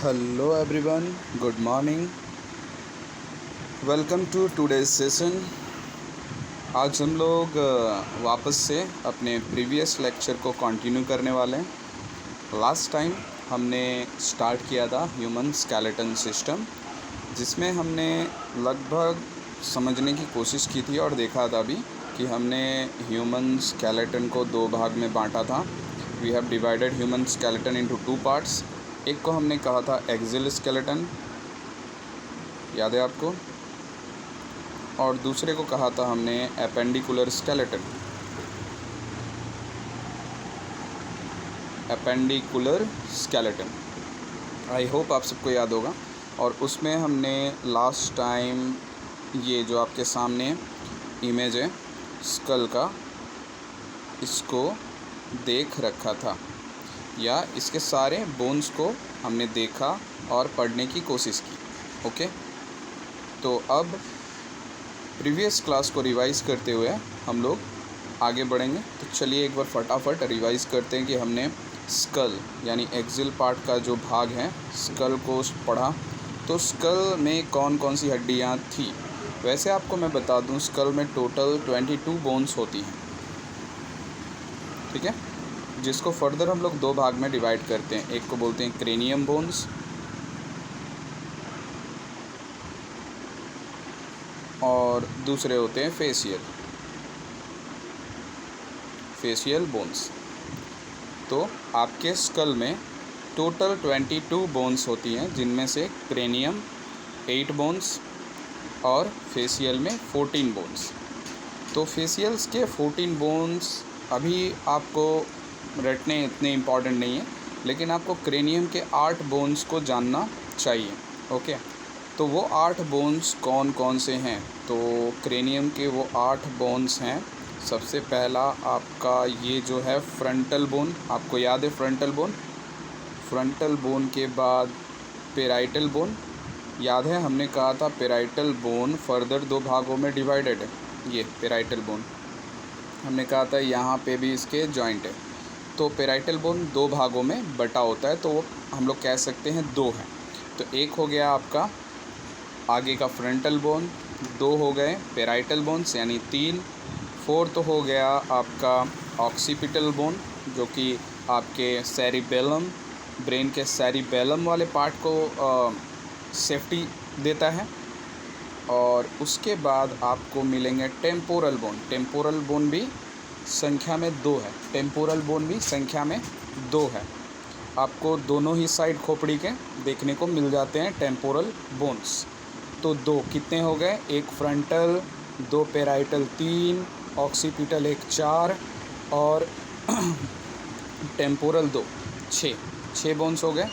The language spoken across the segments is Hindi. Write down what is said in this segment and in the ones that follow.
Hello everyone, good morning. Welcome to today's session. आज हम लोग वापस से अपने प्रीवियस लेक्चर को कंटिन्यू करने वाले हैं। लास्ट टाइम हमने स्टार्ट किया था ह्यूमन स्केलेटन सिस्टम, जिसमें हमने लगभग समझने की कोशिश की थी और देखा था भी कि हमने ह्यूमन स्केलेटन को दो भाग में बांटा था। We have divided human skeleton into two parts. एक को हमने कहा था एक्सियल स्केलेटन, याद है आपको, और दूसरे को कहा था हमने appendicular skeleton. Appendicular skeleton, I hope आप सबको याद होगा। और उसमें हमने लास्ट टाइम ये जो आपके सामने इमेज है स्कल का, इसको देख रखा था, या इसके सारे बोन्स को हमने देखा और पढ़ने की कोशिश की। ओके, तो अब प्रीवियस क्लास को रिवाइज़ करते हुए हम लोग आगे बढ़ेंगे। तो चलिए एक बार फटाफट रिवाइज़ करते हैं कि हमने स्कल यानी एक्सियल पार्ट का जो भाग है स्कल को पढ़ा। तो स्कल में कौन कौन सी हड्डियाँ थी। वैसे आपको मैं बता दूं, स्कल में टोटल 22 बोन्स होती हैं, ठीक है, जिसको फर्दर हम लोग दो भाग में डिवाइड करते हैं। एक को बोलते हैं क्रेनियम बोन्स और दूसरे होते हैं फेशियल बोन्स। तो आपके स्कल में टोटल 22 बोन्स होती हैं, जिनमें से क्रेनियम 8 बोन्स और फेशियल में 14 बोन्स। तो फेशियल्स के 14 बोन्स अभी आपको रटने इतने इम्पॉर्टेंट नहीं है, लेकिन आपको क्रेनियम के 8 बोन्स को जानना चाहिए। ओके, तो वो 8 बोन्स कौन कौन से हैं। तो क्रेनियम के वो 8 बोन्स हैं। सबसे पहला आपका ये जो है फ्रंटल बोन, आपको याद है फ्रंटल बोन के बाद पेराइटल बोन, याद है हमने कहा था पेराइटल बोन फर्दर दो भागों में डिवाइडेड है। ये पेराइटल बोन हमने कहा था, यहाँ पे भी इसके जॉइंट है। तो पेराइटल बोन दो भागों में बटा होता है, तो वो हम लोग कह सकते हैं दो हैं। तो एक हो गया आपका आगे का फ्रंटल बोन, दो हो गए पेराइटल बोन्स यानी 3, फोर्थ हो गया आपका ऑक्सीपिटल बोन, जो कि आपके सेरिबेलम, ब्रेन के सेरिबेलम वाले पार्ट को सेफ्टी देता है। और उसके बाद आपको मिलेंगे टेम्पोरल बोन भी संख्या में 2 है। टेम्पोरल बोन भी संख्या में 2 है। आपको दोनों ही साइड खोपड़ी के देखने को मिल जाते हैं टेम्पोरल बोन्स। तो 2 कितने हो गए, एक फ्रंटल, 2 पेराइटल, 3 ऑक्सीपिटल, 1 4 और टेम्पोरल 2, 6 बोन्स हो गए।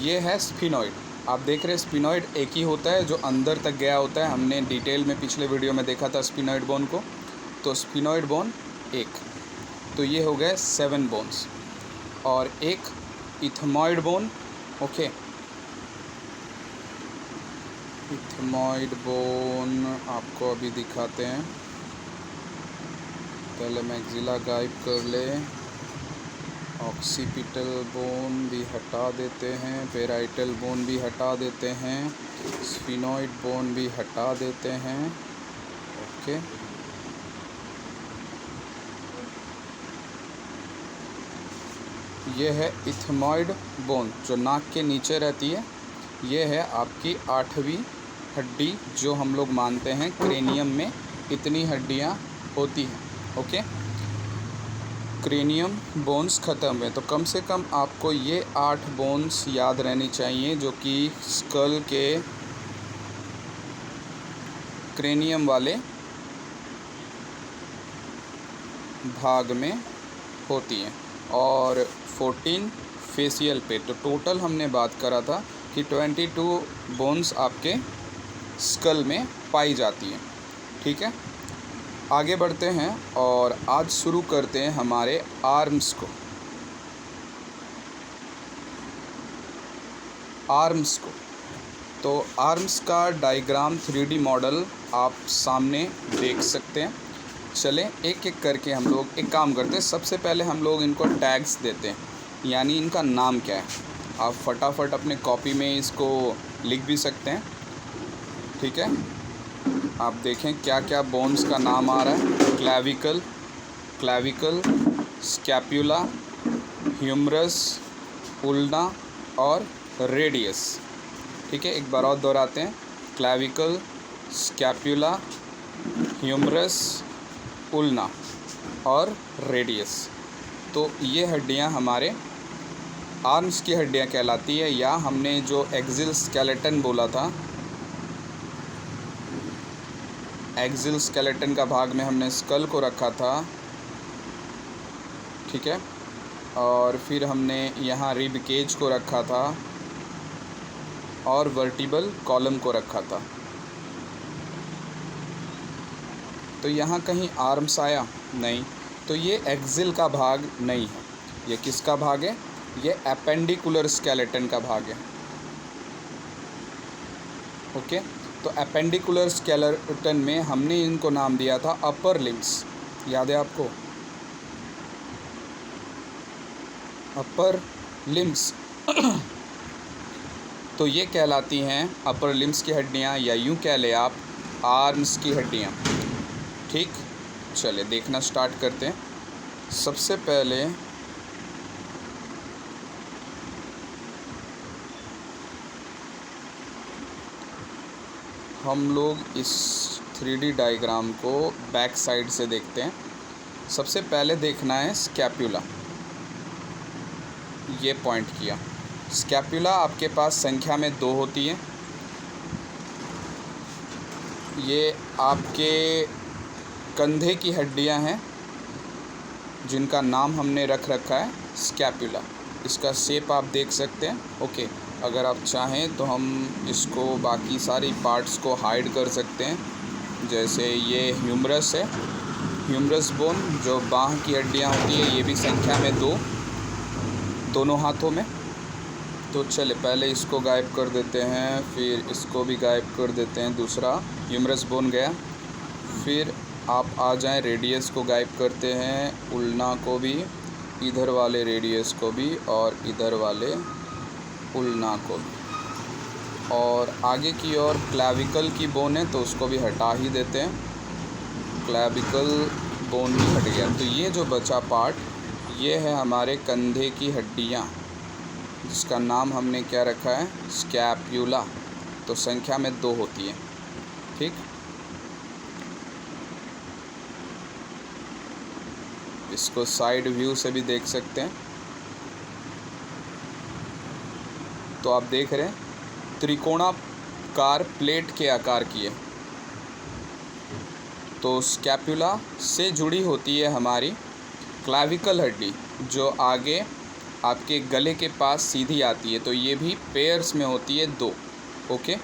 ये है स्फिनॉइड। आप देख रहे हैं स्फिनॉइड एक ही होता है जो अंदर तक गया होता है। हमने डिटेल में पिछले वीडियो में देखा था स्फिनॉइड बोन को। तो स्फिनॉइड बोन 1, तो ये हो गए 7 बोन्स। और एक ethmoid bone, okay, ethmoid bone आपको अभी दिखाते हैं। पहले मैक्सिला गायब कर ले, ऑक्सीपिटल बोन भी हटा देते हैं, पेराइटल बोन भी हटा देते हैं, स्फिनॉइड बोन भी हटा देते हैं। ओके, ये है इथमॉइड बोन जो नाक के नीचे रहती है। ये है आपकी 8वीं हड्डी, जो हम लोग मानते हैं क्रेनियम में इतनी हड्डियाँ होती हैं। ओके, क्रेनियम बोन्स ख़त्म है, तो कम से कम आपको ये 8 बोन्स याद रहनी चाहिए, जो कि स्कल के क्रेनियम वाले भाग में होती हैं, और 14 फेशियल पे। तो टोटल हमने बात करा था कि 22 बोन्स आपके स्कल में पाई जाती हैं। ठीक है, आगे बढ़ते हैं और आज शुरू करते हैं हमारे आर्म्स को। तो आर्म्स का डायग्राम 3D मॉडल आप सामने देख सकते हैं। चलें एक एक करके हम लोग एक काम करते हैं। सबसे पहले हम लोग इनको टैग्स देते हैं, यानी इनका नाम क्या है। आप फटाफट अपने कॉपी में इसको लिख भी सकते हैं, ठीक है। आप देखें क्या क्या बोन्स का नाम आ रहा है। क्लैविकल, स्कैप्यूला, ह्यूमरस, उल्ना और रेडियस, ठीक है। एक बार और दोहराते हैं, क्लैविकल, स्कैप्यूला, ह्यूमरस, उल्ना और रेडियस। तो ये हड्डियां हमारे आर्म्स की हड्डियां कहलाती है, या हमने जो एक्सिल स्केलेटन बोला था, एक्सिल स्केलेटन का भाग में हमने स्कल को रखा था, ठीक है। और फिर हमने यहाँ रिब केज को रखा था और वर्टिबल कॉलम को रखा था। तो यहाँ कहीं आर्म्स आया नहीं, तो ये एक्सिल का भाग नहीं है। ये किसका भाग है? ये एपेंडिकुलर स्केलेटन का भाग है, ओके। तो एपेंडिकुलर स्केलेटन में हमने इनको नाम दिया था अपर लिम्स, याद है आपको? अपर लिम्स तो ये कहलाती हैं अपर लिम्स की हड्डियाँ, या यूँ कह ले आप आर्म्स की हड्डियाँ, ठीक। चले देखना स्टार्ट करते हैं। सबसे पहले हम लोग इस 3D डायग्राम को बैक साइड से देखते हैं। सबसे पहले देखना है स्कैप्यूला, ये पॉइंट किया। स्कैप्यूला आपके पास संख्या में 2 होती है। ये आपके कंधे की हड्डियां हैं जिनका नाम हमने रख रखा है स्कैप्यूला। इसका शेप आप देख सकते हैं, ओके। अगर आप चाहें तो हम इसको बाकी सारी पार्ट्स को हाइड कर सकते हैं। जैसे ये ह्यूमरस है, ह्यूमरस बोन जो बाह की हड्डियां होती है, ये भी संख्या में 2, दोनों हाथों में। तो चले पहले इसको गायब कर देते हैं, फिर इसको भी गायब कर देते हैं। दूसरा ह्यूमरस बोन गया। फिर आप आ जाएं, रेडियस को गायब करते हैं, उल्ना को भी, इधर वाले रेडियस को भी और इधर वाले उल्ना को भी। और आगे की ओर क्लैविकल की बोन है तो उसको भी हटा ही देते हैं, क्लैविकल बोन भी हट गया। तो ये जो बचा पार्ट, ये है हमारे कंधे की हड्डियाँ, जिसका नाम हमने क्या रखा है? स्कैप्यूला। तो संख्या में 2 होती है, ठीक। इसको साइड व्यू से भी देख सकते हैं। तो आप देख रहे हैं त्रिकोणाकार प्लेट के आकार की है। तो स्कैप्यूला से जुड़ी होती है हमारी क्लैविकल हड्डी, जो आगे आपके गले के पास सीधी आती है। तो ये भी पेयर्स में होती है 2, ओके।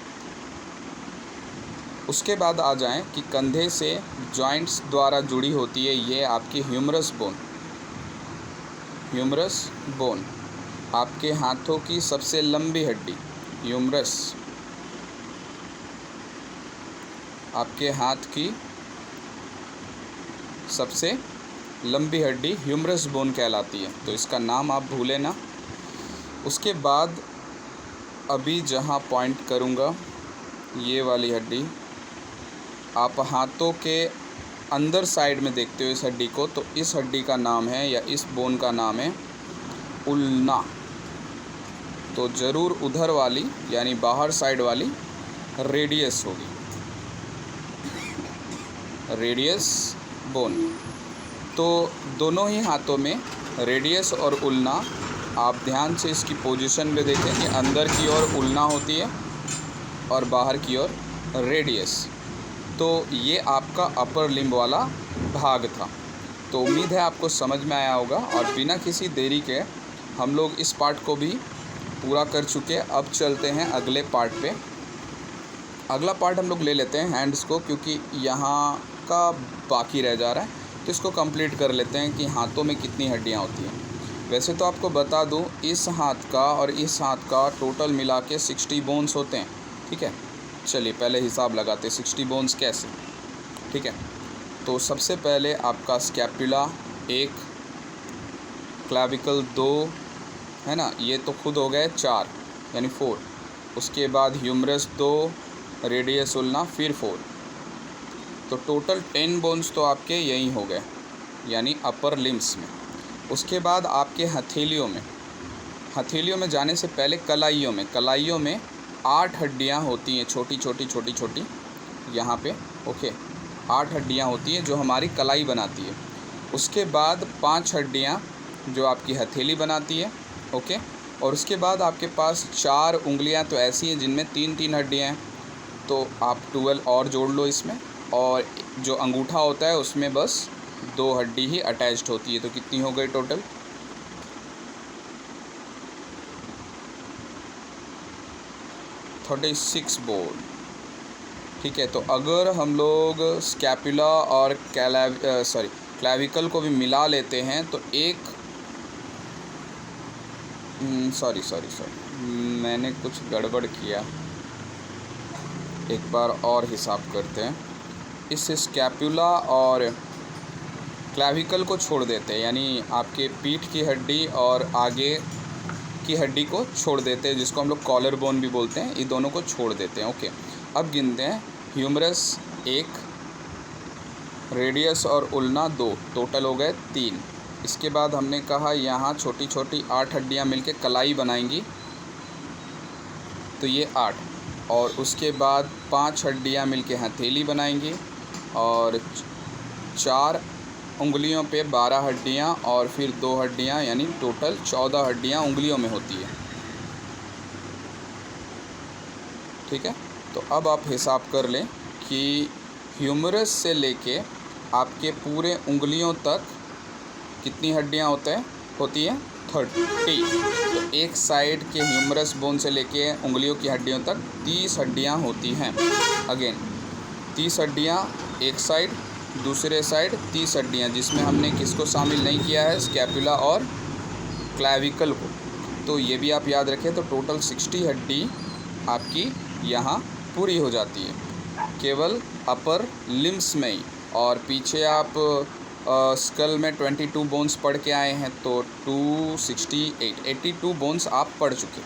उसके बाद आ जाएं कि कंधे से जॉइंट्स द्वारा जुड़ी होती है ये आपकी ह्यूमरस बोन। ह्यूमरस बोन आपके हाथों की सबसे लंबी हड्डी, ह्यूमरस आपके हाथ की सबसे लंबी हड्डी ह्यूमरस बोन कहलाती है। तो इसका नाम आप भूलें ना। उसके बाद अभी जहाँ पॉइंट करूँगा, ये वाली हड्डी आप हाथों के अंदर साइड में देखते हो इस हड्डी को, तो इस हड्डी का नाम है, या इस बोन का नाम है उल्ना। तो ज़रूर उधर वाली यानी बाहर साइड वाली रेडियस होगी, रेडियस बोन। तो दोनों ही हाथों में रेडियस और उल्ना, आप ध्यान से इसकी पोजीशन में देखें कि अंदर की ओर उल्ना होती है और बाहर की ओर रेडियस। तो ये आपका अपर लिम्ब वाला भाग था। तो उम्मीद है आपको समझ में आया होगा, और बिना किसी देरी के हम लोग इस पार्ट को भी पूरा कर चुके हैं। अब चलते हैं अगले पार्ट पे। अगला पार्ट हम लोग ले लेते हैं हैंड्स को, क्योंकि यहाँ का बाकी रह जा रहा है। तो इसको कंप्लीट कर लेते हैं कि हाथों में कितनी हड्डियाँ होती हैं। वैसे तो आपको बता दूँ, इस हाथ का और इस हाथ का टोटल मिला के 60 बोन्स होते हैं, ठीक है। चलिए पहले हिसाब लगाते हैं 60 बोन्स कैसे, ठीक है। तो सबसे पहले आपका स्कैपुला 1, क्लैविकल 2, है ना। ये तो खुद हो गए 4 यानी 4, उसके बाद ह्यूमरस 2, रेडियस उल्ना फिर 4, तो टोटल 10 बोन्स तो आपके यहीं हो गए यानी अपर लिम्स में। उसके बाद आपके हथेलियों में जाने से पहले कलाइयों में 8 हड्डियाँ होती हैं, छोटी छोटी यहाँ पे, ओके। 8 हड्डियाँ होती हैं जो हमारी कलाई बनाती है। उसके बाद 5 हड्डियाँ जो आपकी हथेली बनाती है, ओके। और उसके बाद आपके पास 4 उंगलियाँ तो ऐसी हैं जिनमें 3 हड्डियाँ हैं, तो आप 12 और जोड़ लो इसमें। और जो अंगूठा होता है उसमें बस 2 हड्डी ही अटैच्ड होती है, तो कितनी हो गई टोटल? 36 बोन। ठीक है, तो अगर हम लोग स्कैपुला और क्लैविकल को भी मिला लेते हैं तो एक सॉरी मैंने कुछ गड़बड़ किया, एक बार और हिसाब करते हैं। इस स्कैपुला और क्लैविकल को छोड़ देते हैं, यानी आपके पीठ की हड्डी और आगे की हड्डी को छोड़ देते हैं, जिसको हम लोग कॉलर बोन भी बोलते हैं। ये दोनों को छोड़ देते हैं, ओके। अब गिनते हैं। ह्यूमरस 1, रेडियस और उल्ना 2, टोटल हो गए 3। इसके बाद हमने कहा यहाँ छोटी 8 हड्डियाँ मिलके कलाई बनाएंगी, तो ये 8। और उसके बाद 5 हड्डियाँ मिलके हथेली बनाएंगी, और 4 उंगलियों पे 12 हड्डियाँ और फिर 2 हड्डियाँ, यानी टोटल 14 हड्डियाँ उंगलियों में होती है। ठीक है, तो अब आप हिसाब कर लें कि ह्यूमरस से लेके आपके पूरे उंगलियों तक कितनी हड्डियाँ होती हैं 30। तो एक साइड के ह्यूमरस बोन से लेके उंगलियों की हड्डियों तक 30 हड्डियाँ होती हैं। अगेन 30 हड्डियाँ एक साइड, दूसरे साइड 30 हड्डियाँ, जिसमें हमने किसको शामिल नहीं किया है, स्कैपुला और क्लैविकल को। तो ये भी आप याद रखें। तो टोटल 60 हड्डी आपकी यहाँ पूरी हो जाती है केवल अपर लिम्स में ही। और पीछे आप स्कल में 22 बोन्स पढ़ के आए हैं, तो 82 बोन्स आप पढ़ चुके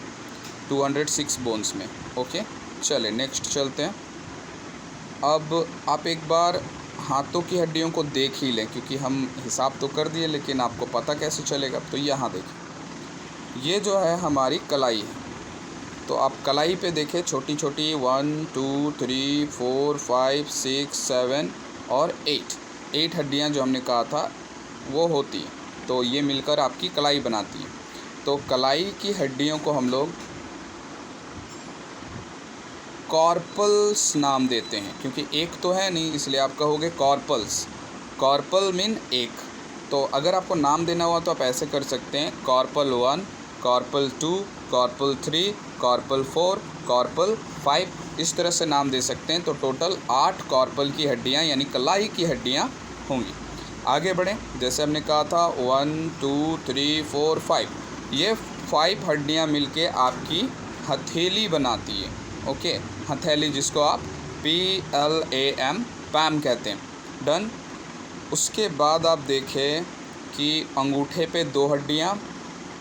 206 बोन्स में, ओके। चले नेक्स्ट चलते हैं। अब आप एक बार हाथों की हड्डियों को देख ही लें, क्योंकि हम हिसाब तो कर दिए लेकिन आपको पता कैसे चलेगा। तो यहाँ देखिए, ये जो है हमारी कलाई है, तो आप कलाई पे देखें छोटी 1 2 3 4 5 6 7 और 8 हड्डियाँ जो हमने कहा था वो होती हैं, तो ये मिलकर आपकी कलाई बनाती है। तो कलाई की हड्डियों को हम लोग कॉर्पल्स नाम देते हैं, क्योंकि एक तो है नहीं इसलिए आप कहोगे कॉर्पल्स। कॉर्पल मीन एक। तो अगर आपको नाम देना हुआ तो आप ऐसे कर सकते हैं, कॉर्पल 1, कॉर्पल 2, कॉर्पल 3, कॉर्पल 4, कॉर्पल 5, इस तरह से नाम दे सकते हैं। तो टोटल 8 कॉर्पल की हड्डियाँ यानी कलाई की हड्डियाँ होंगी। आगे बढ़ें, जैसे हमने कहा था 1 2 3 4 5, ये 5 हड्डियाँ मिलके आपकी हथेली बनाती है, ओके। हथेली जिसको आप PLAM पैम कहते हैं, डन। उसके बाद आप देखें कि अंगूठे पे 2 हड्डियाँ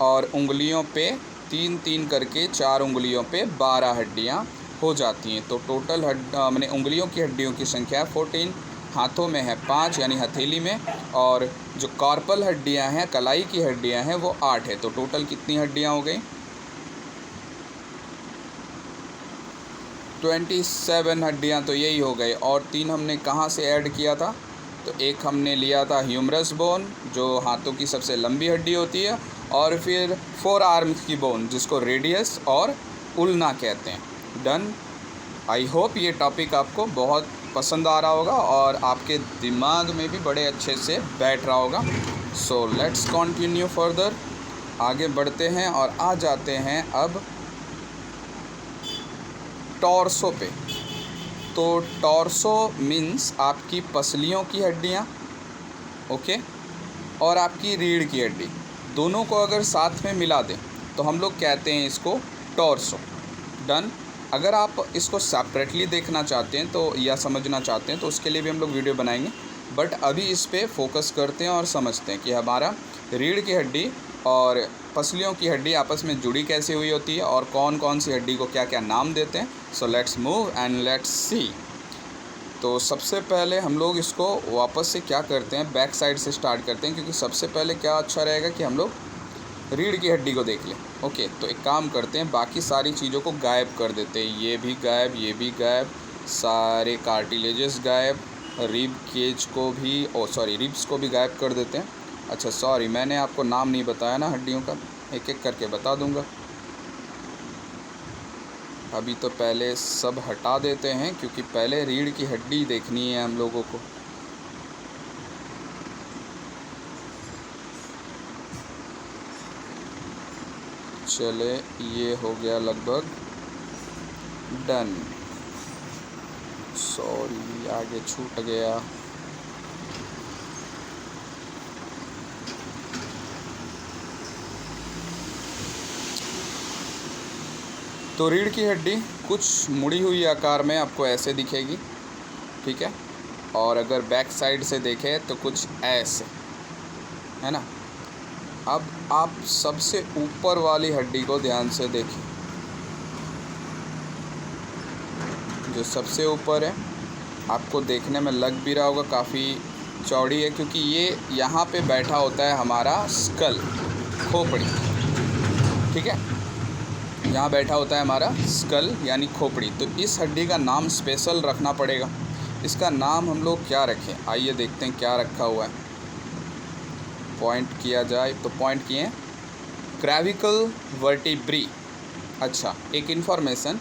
और उंगलियों पे 3 करके 4 उंगलियों पे 12 हड्डियाँ हो जाती हैं। तो टोटल मैंने उंगलियों की हड्डियों की संख्या 14, हाथों में है 5 यानी हथेली में, और जो कॉर्पल हड्डियाँ हैं, कलाई की हड्डियाँ हैं, वो 8 है। तो टोटल कितनी हड्डियाँ हो गई? 27 हड्डियाँ तो यही हो गए। और 3 हमने कहाँ से ऐड किया था? तो एक हमने लिया था ह्यूमरस बोन जो हाथों की सबसे लंबी हड्डी होती है, और फिर 4 आर्म्स की बोन जिसको रेडियस और उल्ना कहते हैं, डन। आई होप ये टॉपिक आपको बहुत पसंद आ रहा होगा और आपके दिमाग में भी बड़े अच्छे से बैठ रहा होगा। सो लेट्स कंटिन्यू फर्दर, आगे बढ़ते हैं और आ जाते हैं अब टॉर्सो पे। तो टॉर्सो मीन्स आपकी पसलियों की हड्डियाँ, ओके, और आपकी रीढ़ की हड्डी, दोनों को अगर साथ में मिला दें तो हम लोग कहते हैं इसको टॉर्सो, डन। अगर आप इसको सेपरेटली देखना चाहते हैं तो या समझना चाहते हैं तो उसके लिए भी हम लोग वीडियो बनाएंगे। बट अभी इस पे फोकस करते हैं और समझते हैं कि हमारा रीढ़ की हड्डी और पसलियों की हड्डी आपस में जुड़ी कैसे हुई होती है और कौन कौन सी हड्डी को क्या क्या नाम देते हैं। So let's move and let's see. तो सबसे पहले हम लोग इसको वापस से क्या करते हैं, बैक साइड से स्टार्ट करते हैं, क्योंकि सबसे पहले क्या अच्छा रहेगा कि हम लोग रीढ़ की हड्डी को देख लें। ओके, तो एक काम करते हैं, बाकी सारी चीज़ों को गायब कर देते हैं। ये भी गायब, ये भी गायब, सारे कार्टिलेजेस गायब, रिब केज को भी रिब्स को भी गायब कर देते हैं। अच्छा सॉरी, मैंने आपको नाम नहीं बताया ना हड्डियों का, एक एक करके बता दूंगा। अभी तो पहले सब हटा देते हैं, क्योंकि पहले रीढ़ की हड्डी देखनी है हम लोगों को। चले, ये हो गया लगभग डन। सॉरी, आगे छूट गया। तो रीढ़ की हड्डी कुछ मुड़ी हुई आकार में आपको ऐसे दिखेगी, ठीक है। और अगर बैक साइड से देखें तो कुछ ऐसे, है ना। अब आप सबसे ऊपर वाली हड्डी को ध्यान से देखिए, जो सबसे ऊपर है, आपको देखने में लग भी रहा होगा काफ़ी चौड़ी है, क्योंकि ये यहाँ पे बैठा होता है हमारा स्कल, खोपड़ी, ठीक है। यहाँ बैठा होता है हमारा स्कल यानी खोपड़ी। तो इस हड्डी का नाम स्पेशल रखना पड़ेगा। इसका नाम हम लोग क्या रखें, आइए देखते हैं क्या रखा हुआ है। पॉइंट किया जाए तो पॉइंट किए, क्रेविकल वर्टिब्री। अच्छा, एक इन्फॉर्मेशन,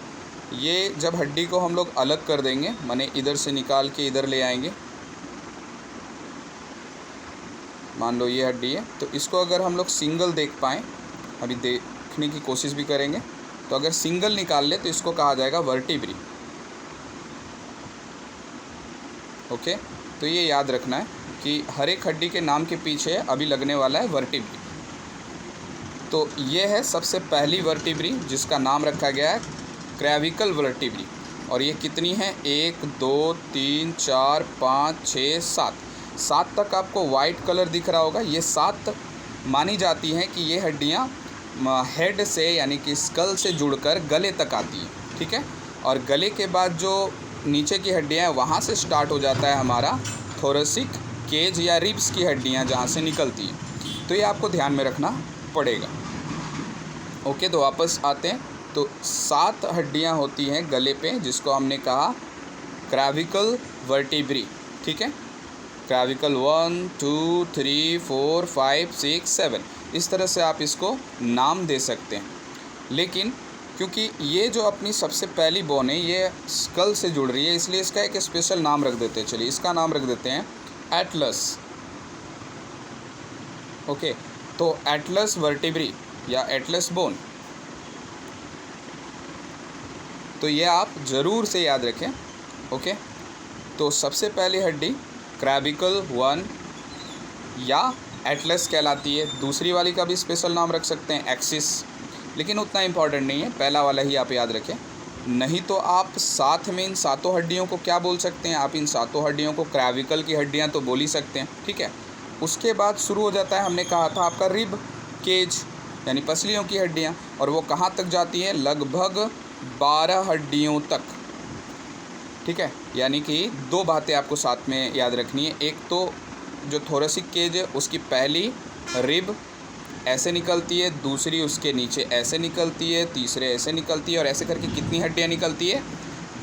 ये जब हड्डी को हम लोग अलग कर देंगे, माने इधर से निकाल के इधर ले आएंगे, मान लो ये हड्डी है, तो इसको अगर हम लोग सिंगल देख पाएँ, अभी देखने की कोशिश भी करेंगे, तो अगर सिंगल निकाल ले तो इसको कहा जाएगा वर्टिब्री। ओके, तो ये याद रखना है कि हर एक हड्डी के नाम के पीछे अभी लगने वाला है वर्टिब्री। तो ये है सबसे पहली वर्टिब्री, जिसका नाम रखा गया है क्रेविकल वर्टिब्री। और ये कितनी है, 1 2 3 4 5 6 7 तक आपको वाइट कलर दिख रहा होगा। ये 7 मानी जाती हैं कि ये हड्डियाँ हेड से यानी कि स्कल से जुड़कर गले तक आती हैं, ठीक है। और गले के बाद जो नीचे की हड्डियाँ हैं, वहाँ से स्टार्ट हो जाता है हमारा थोरेसिक केज या रिब्स की हड्डियाँ, जहाँ से निकलती हैं। तो ये आपको ध्यान में रखना पड़ेगा। ओके, तो वापस आते हैं। तो 7 हड्डियाँ होती हैं गले पे, जिसको हमने कहा क्रेविकल वर्टिब्री, ठीक है। क्रेविकल 1 2 3 4 5 6 7, इस तरह से आप इसको नाम दे सकते हैं। लेकिन क्योंकि ये जो अपनी सबसे पहली बोन है, ये स्कल से जुड़ रही है, इसलिए इसका एक स्पेशल नाम रख देते हैं। चलिए, इसका नाम रख देते हैं एटलस। ओके, तो एटलस वर्टिब्री या एटलस बोन, तो ये आप ज़रूर से याद रखें। ओके, तो सबसे पहली हड्डी क्रेविकल 1 या एटलस कहलाती है। दूसरी वाली का भी स्पेशल नाम रख सकते हैं एक्सिस, लेकिन उतना इम्पॉर्टेंट नहीं है, पहला वाला ही आप याद रखें। नहीं तो आप साथ में इन 7 हड्डियों को क्या बोल सकते हैं, आप इन 7 हड्डियों को क्रेविकल की हड्डियां तो बोल ही सकते हैं, ठीक है। उसके बाद शुरू हो जाता है, हमने कहा था आपका रिब केज यानी पसलियों की हड्डियां, और वो कहाँ तक जाती हैं, लगभग 12 हड्डियों तक, ठीक है। यानी कि 2 बातें आपको साथ में याद रखनी है। एक तो जो थोरेसिक केज है, उसकी पहली रिब ऐसे निकलती है, दूसरी उसके नीचे ऐसे निकलती है, तीसरे ऐसे निकलती है, और ऐसे करके कितनी हड्डियाँ निकलती है,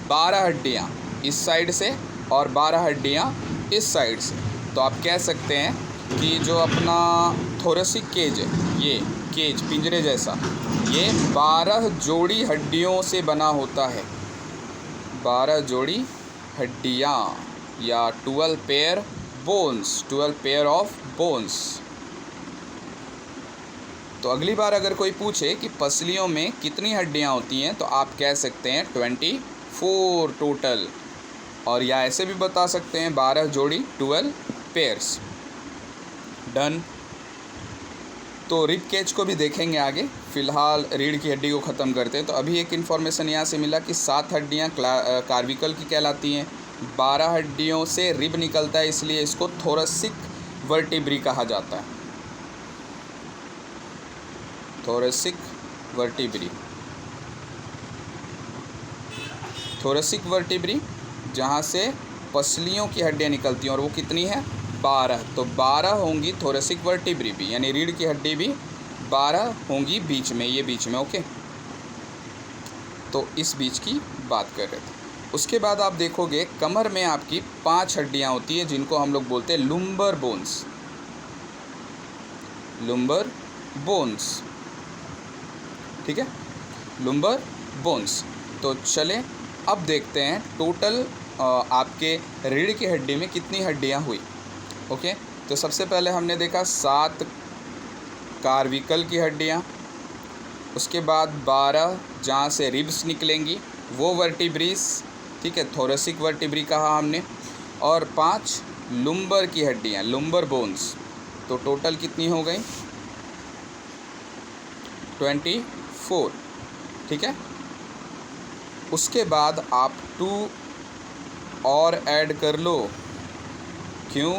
12 हड्डियाँ इस साइड से और 12 हड्डियाँ इस साइड से। तो आप कह सकते हैं कि जो अपना थोरेसिक केज है, ये केज पिंजरे जैसा, ये 12 जोड़ी हड्डियों से बना होता है। 12 जोड़ी हड्डियाँ या 12 pair bones, 12 pair of bones. तो अगली बार अगर कोई पूछे कि पसलियों में कितनी हड्डियाँ होती हैं, तो आप कह सकते हैं 24 टोटल, और या ऐसे भी बता सकते हैं 12 जोड़ी 12 पेयर्स। डन। तो रिब केज को भी देखेंगे आगे, फ़िलहाल रीढ़ की हड्डी को ख़त्म करते हैं। तो अभी एक इन्फॉर्मेशन यहाँ से मिला कि 7 हड्डियाँ कार्विकल की कहलाती हैं 12 हड्डियों से रिब निकलता है, इसलिए इसको थोरेसिक वर्टिब्री कहा जाता है। थोरेसिक वर्टिब्री, थोरेसिक वर्टिब्री जहाँ से पसलियों की हड्डियाँ निकलती हैं, और वो कितनी है? 12। तो 12 होंगी थोरेसिक वर्टिब्री भी, यानी रीढ़ की हड्डी भी 12 होंगी बीच में, ये बीच में। ओके, तो इस बीच की बात कर रहे थे। उसके बाद आप देखोगे कमर में आपकी 5 हड्डियाँ होती हैं, जिनको हम लोग बोलते हैं लुम्बर बोन्स। लुम्बर बोन्स, ठीक है, लुम्बर बोन्स। तो चले अब देखते हैं टोटल आपके रीढ़ की हड्डी में कितनी हड्डियां हुई। ओके, तो सबसे पहले हमने देखा 7 कार्विकल की हड्डियां, उसके बाद 12 जहाँ से रिब्स निकलेंगी वो वर्टिब्रीज, ठीक है, थोरेसिक वर्टिब्री कहा हमने, और 5 लुम्बर की हड्डियां, लुम्बर बोन्स। तो टोटल कितनी हो गई? 24, ठीक है। उसके बाद आप 2 और ऐड कर लो। क्यों?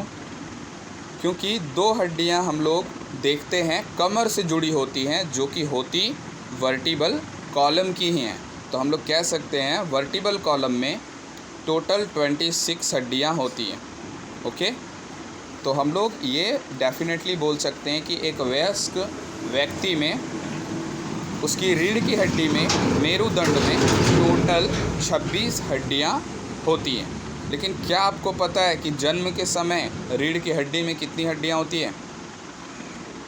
क्योंकि 2 हड्डियां हम लोग देखते हैं कमर से जुड़ी होती हैं, जो कि होती वर्टिबल कॉलम की ही हैं। तो हम लोग कह सकते हैं वर्टिबल कॉलम में टोटल 26 हड्डियां होती हैं। ओके, तो हम लोग ये डेफिनेटली बोल सकते हैं कि एक वयस्क व्यक्ति में, उसकी रीढ़ की हड्डी में, मेरुदंड में टोटल 26 हड्डियां होती हैं। लेकिन क्या आपको पता है कि जन्म के समय रीढ़ की हड्डी में कितनी हड्डियां होती हैं?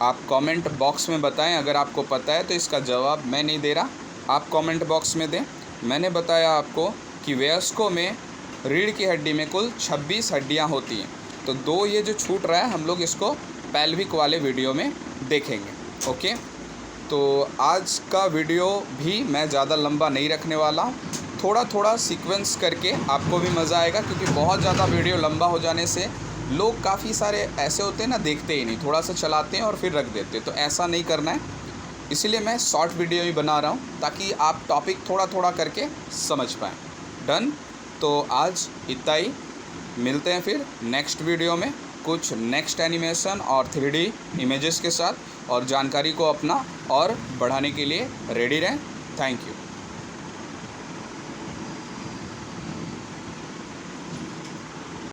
आप कमेंट बॉक्स में बताएं अगर आपको पता है। तो इसका जवाब मैं नहीं दे रहा, आप कमेंट बॉक्स में दें। मैंने बताया आपको कि वयस्कों में रीढ़ की हड्डी में कुल 26 हड्डियां होती हैं। तो 2 ये जो छूट रहा है, हम लोग इसको पेल्विक वाले वीडियो में देखेंगे। ओके, तो आज का वीडियो भी मैं ज़्यादा लंबा नहीं रखने वाला, थोड़ा थोड़ा सीक्वेंस करके आपको भी मज़ा आएगा, क्योंकि बहुत ज़्यादा वीडियो लंबा हो जाने से लोग काफ़ी सारे ऐसे होते हैं ना, देखते ही नहीं, थोड़ा सा चलाते हैं और फिर रख देते हैं। तो ऐसा नहीं करना है, इसीलिए मैं शॉर्ट वीडियो ही बना रहा हूँ, ताकि आप टॉपिक थोड़ा थोड़ा करके समझ पाएँ। डन? तो आज इतना ही, मिलते हैं फिर नेक्स्ट वीडियो में कुछ नेक्स्ट एनिमेशन और 3D इमेजेस के साथ, और जानकारी को अपना और बढ़ाने के लिए रेडी रहें। Thank you.